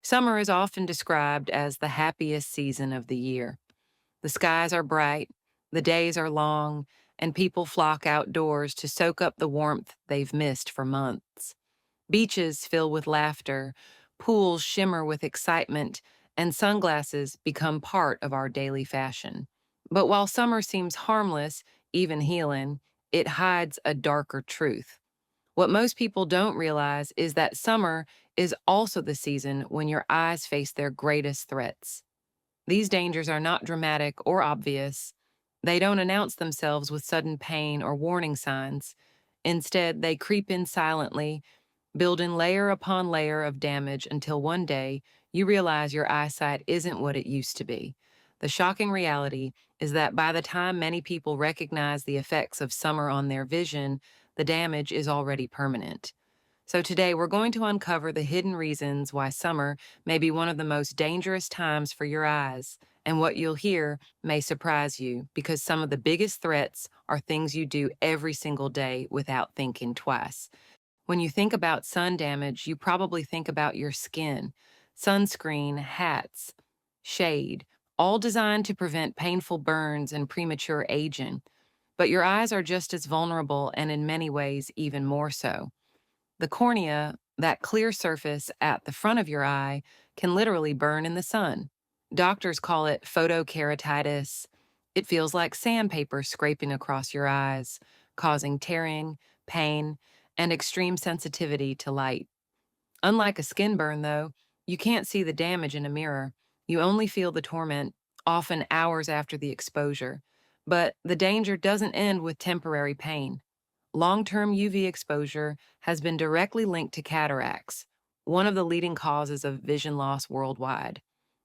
Summer is often described as the happiest season of the year. The skies are bright, the days are long, and people flock outdoors to soak up the warmth they've missed for months. Beaches fill with laughter, pools shimmer with excitement, and sunglasses become part of our daily fashion. But while summer seems harmless, even healing, it hides a darker truth. What most people don't realize is that summer is also the season when your eyes face their greatest threats. These dangers are not dramatic or obvious. They don't announce themselves with sudden pain or warning signs. Instead, they creep in silently, building layer upon layer of damage until one day you realize your eyesight isn't what it used to be. The shocking reality is that by the time many people recognize the effects of summer on their vision, the damage is already permanent. So today we're going to uncover the hidden reasons why summer may be one of the most dangerous times for your eyes. And what you'll hear may surprise you because some of the biggest threats are things you do every single day without thinking twice. When you think about sun damage, you probably think about your skin, sunscreen, hats, shade, all designed to prevent painful burns and premature aging. But your eyes are just as vulnerable and in many ways even more so. The cornea, that clear surface at the front of your eye, can literally burn in the sun. Doctors call it photokeratitis. It feels like sandpaper scraping across your eyes, causing tearing, pain, and extreme sensitivity to light. Unlike a skin burn, though, you can't see the damage in a mirror. You only feel the torment, often hours after the exposure. But the danger doesn't end with temporary pain. Long-term UV exposure has been directly linked to cataracts, one of the leading causes of vision loss worldwide.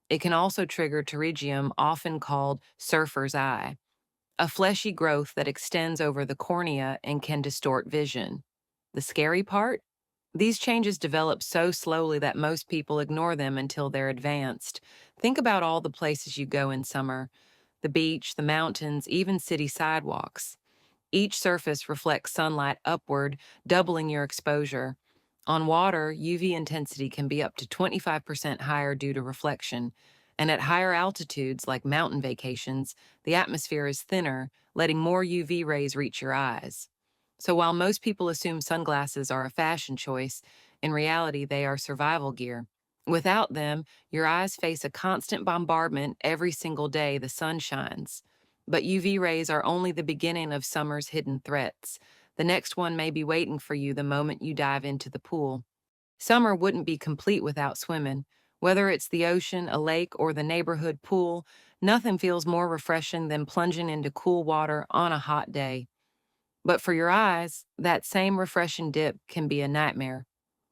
It can also trigger pterygium, often called surfer's eye, a fleshy growth that extends over the cornea and can distort vision. The scary part? These changes develop so slowly that most people ignore them until they're advanced. Think about all the places you go in summer: the beach, the mountains, even city sidewalks. Each surface reflects sunlight upward, doubling your exposure. On water, UV intensity can be up to 25% higher due to reflection. And at higher altitudes, like mountain vacations, the atmosphere is thinner, letting more UV rays reach your eyes. So while most people assume sunglasses are a fashion choice, in reality, they are survival gear. Without them, your eyes face a constant bombardment every single day the sun shines. But UV rays are only the beginning of summer's hidden threats. The next one may be waiting for you the moment you dive into the pool. Summer wouldn't be complete without swimming. Whether it's the ocean, a lake, or the neighborhood pool, nothing feels more refreshing than plunging into cool water on a hot day. But for your eyes, that same refreshing dip can be a nightmare.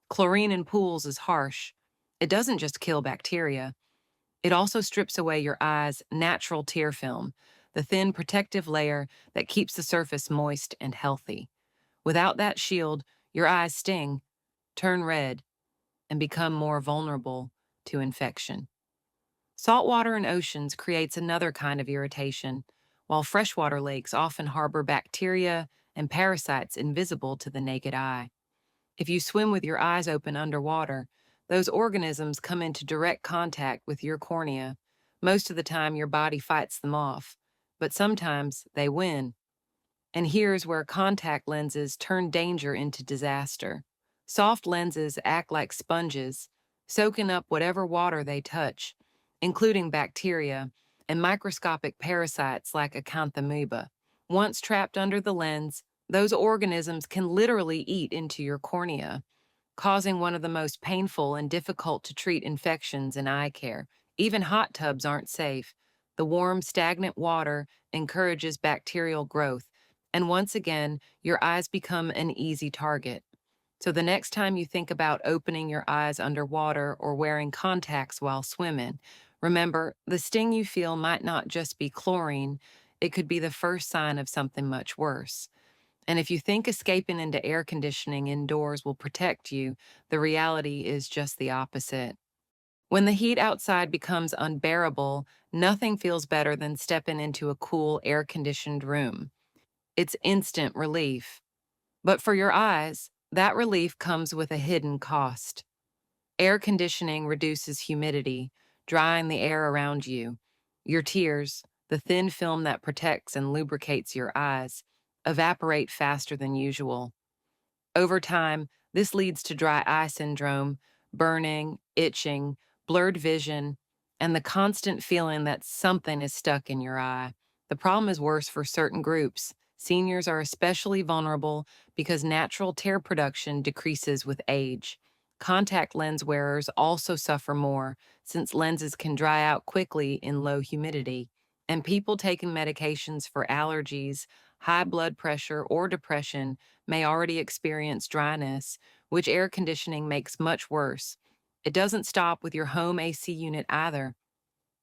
Chlorine in pools is harsh. It doesn't just kill bacteria, it also strips away your eye's natural tear film, the thin protective layer that keeps the surface moist and healthy. Without that shield, your eyes sting, turn red, and become more vulnerable to infection. Saltwater in oceans creates another kind of irritation, while freshwater lakes often harbor bacteria and parasites invisible to the naked eye. If you swim with your eyes open underwater, those organisms come into direct contact with your cornea. Most of the time, your body fights them off, but sometimes they win. And here's where contact lenses turn danger into disaster. Soft lenses act like sponges, soaking up whatever water they touch, including bacteria and microscopic parasites like acanthamoeba. Once trapped under the lens, those organisms can literally eat into your cornea, causing one of the most painful and difficult to treat infections in eye care. Even hot tubs aren't safe. The warm, stagnant water encourages bacterial growth, and once again, your eyes become an easy target. So the next time you think about opening your eyes underwater or wearing contacts while swimming, remember, the sting you feel might not just be chlorine, it could be the first sign of something much worse. And if you think escaping into air conditioning indoors will protect you, the reality is just the opposite. When the heat outside becomes unbearable, nothing feels better than stepping into a cool, air-conditioned room. It's instant relief. But for your eyes, that relief comes with a hidden cost. Air conditioning reduces humidity, drying the air around you. Your tears, the thin film that protects and lubricates your eyes, evaporate faster than usual. Over time, this leads to dry eye syndrome, burning, itching, blurred vision, and the constant feeling that something is stuck in your eye. The problem is worse for certain groups. Seniors are especially vulnerable because natural tear production decreases with age. Contact lens wearers also suffer more since lenses can dry out quickly in low humidity. And people taking medications for allergies, high blood pressure, or depression may already experience dryness, which air conditioning makes much worse. It doesn't stop with your home AC unit either.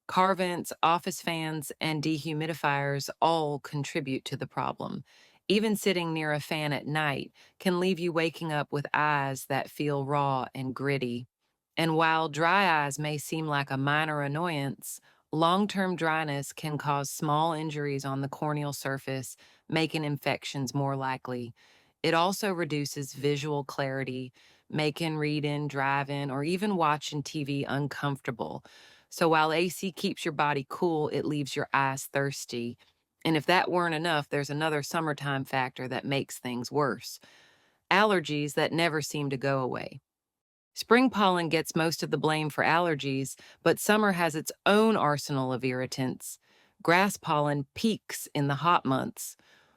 Car vents, office fans, and dehumidifiers all contribute to the problem. Even sitting near a fan at night can leave you waking up with eyes that feel raw and gritty. And while dry eyes may seem like a minor annoyance, long term dryness can cause small injuries on the corneal surface, making infections more likely. It also reduces visual clarity, making reading, driving, or even watching TV uncomfortable. So while AC keeps your body cool, it leaves your eyes thirsty. And if that weren't enough, there's another summertime factor that makes things worse: allergies that never seem to go away. Spring pollen gets most of the blame for allergies, but summer has its own arsenal of irritants. Grass pollen peaks in the hot months.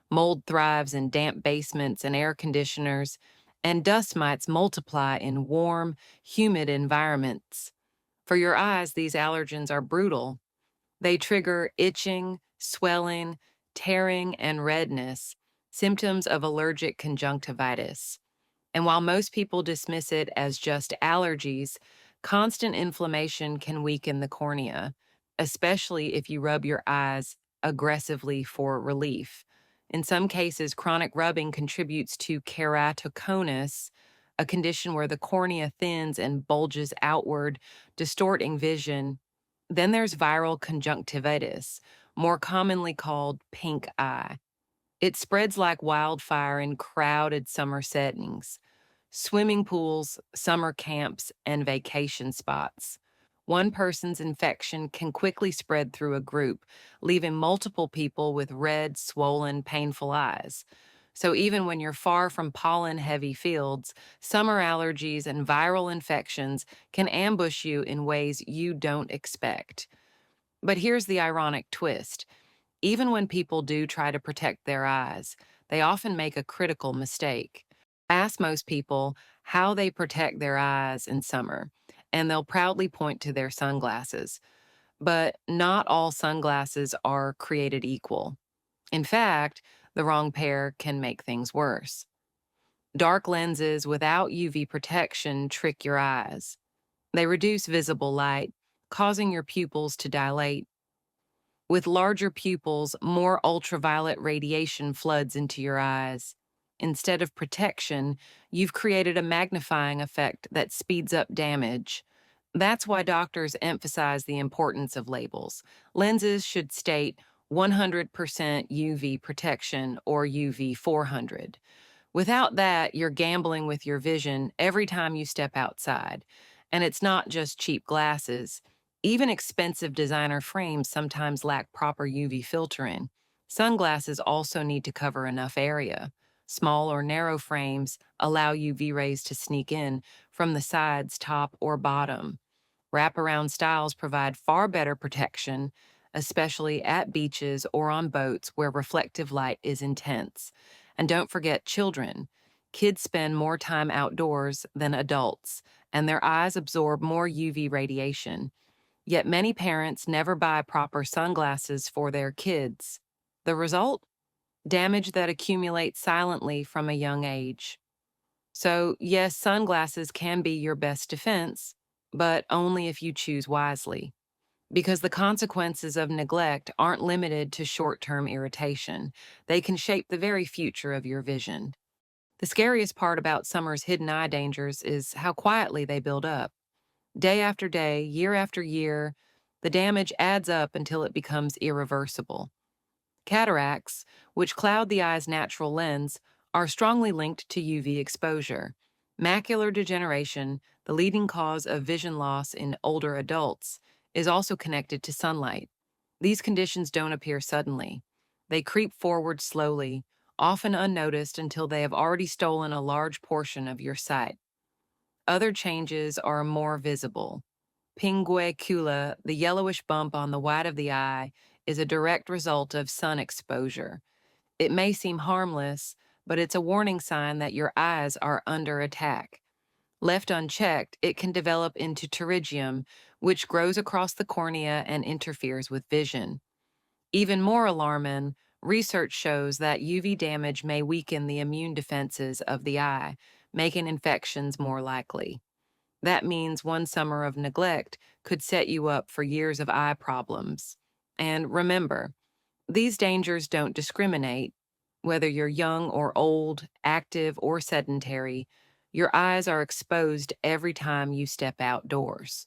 Mold thrives in damp basements and air conditioners, and dust mites multiply in warm, humid environments. For your eyes, these allergens are brutal. They trigger itching, swelling, tearing, and redness, symptoms of allergic conjunctivitis. And while most people dismiss it as just allergies, constant inflammation can weaken the cornea, especially if you rub your eyes aggressively for relief. In some cases, chronic rubbing contributes to keratoconus, a condition where the cornea thins and bulges outward, distorting vision. Then there's viral conjunctivitis, more commonly called pink eye. It spreads like wildfire in crowded summer settings: swimming pools, summer camps, and vacation spots. One person's infection can quickly spread through a group, leaving multiple people with red, swollen, painful eyes. So even when you're far from pollen-heavy fields, summer allergies and viral infections can ambush you in ways you don't expect. But here's the ironic twist: even when people do try to protect their eyes, they often make a critical mistake. Ask most people how they protect their eyes in summer, and they'll proudly point to their sunglasses. But not all sunglasses are created equal. In fact, the wrong pair can make things worse. Dark lenses without UV protection trick your eyes. They reduce visible light, causing your pupils to dilate. With larger pupils, more ultraviolet radiation floods into your eyes. Instead of protection, you've created a magnifying effect that speeds up damage. That's why doctors emphasize the importance of labels. Lenses should state 100% UV protection or UV 400. Without that, you're gambling with your vision every time you step outside. And it's not just cheap glasses. Even expensive designer frames sometimes lack proper UV filtering. Sunglasses also need to cover enough area. Small or narrow frames allow UV rays to sneak in from the sides, top, or bottom. Wraparound styles provide far better protection, especially at beaches or on boats where reflective light is intense. And don't forget children. Kids spend more time outdoors than adults, and their eyes absorb more UV radiation. Yet many parents never buy proper sunglasses for their kids. The result? Damage that accumulates silently from a young age. So, yes, sunglasses can be your best defense, but only if you choose wisely. Because the consequences of neglect aren't limited to short term irritation, they can shape the very future of your vision. The scariest part about summer's hidden eye dangers is how quietly they build up. Day after day, year after year, the damage adds up until it becomes irreversible. Cataracts, which cloud the eye's natural lens, are strongly linked to UV exposure. Macular degeneration, the leading cause of vision loss in older adults, is also connected to sunlight. These conditions don't appear suddenly. They creep forward slowly, often unnoticed until they have already stolen a large portion of your sight. Other changes are more visible. Pinguecula, the yellowish bump on the white of the eye, is a direct result of sun exposure. It may seem harmless, but it's a warning sign that your eyes are under attack. Left unchecked, it can develop into pterygium, which grows across the cornea and interferes with vision. Even more alarming, research shows that UV damage may weaken the immune defenses of the eye, making infections more likely. That means one summer of neglect could set you up for years of eye problems. And remember, these dangers don't discriminate. Whether you're young or old, active or sedentary, your eyes are exposed every time you step outdoors.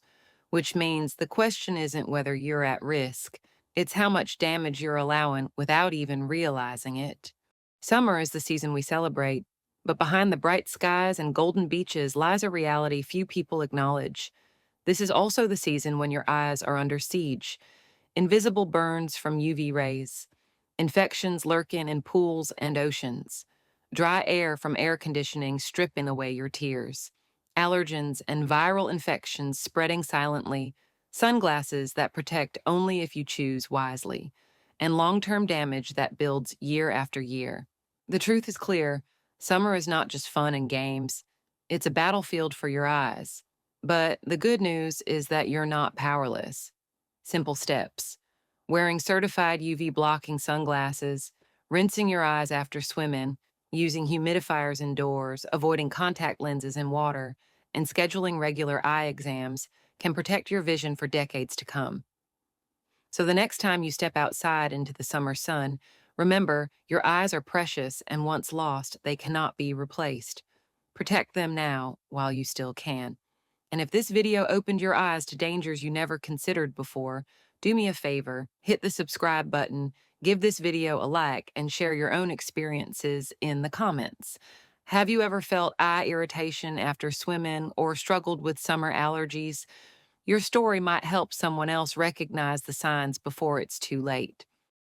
Which means the question isn't whether you're at risk, it's how much damage you're allowing without even realizing it. Summer is the season we celebrate, but behind the bright skies and golden beaches lies a reality few people acknowledge. This is also the season when your eyes are under siege. Invisible burns from UV rays, infections lurking in pools and oceans, dry air from air conditioning stripping away your tears, allergens and viral infections spreading silently, sunglasses that protect only if you choose wisely, and long-term damage that builds year after year. The truth is clear. Summer is not just fun and games. It's a battlefield for your eyes. But the good news is that you're not powerless. Simple steps: wearing certified UV blocking sunglasses, rinsing your eyes after swimming, using humidifiers indoors, avoiding contact lenses in water, and scheduling regular eye exams can protect your vision for decades to come. So the next time you step outside into the summer sun, remember your eyes are precious and once lost, they cannot be replaced. Protect them now while you still can. And if this video opened your eyes to dangers you never considered before, do me a favor, hit the subscribe button, give this video a like, and share your own experiences in the comments. Have you ever felt eye irritation after swimming or struggled with summer allergies? Your story might help someone else recognize the signs before it's too late.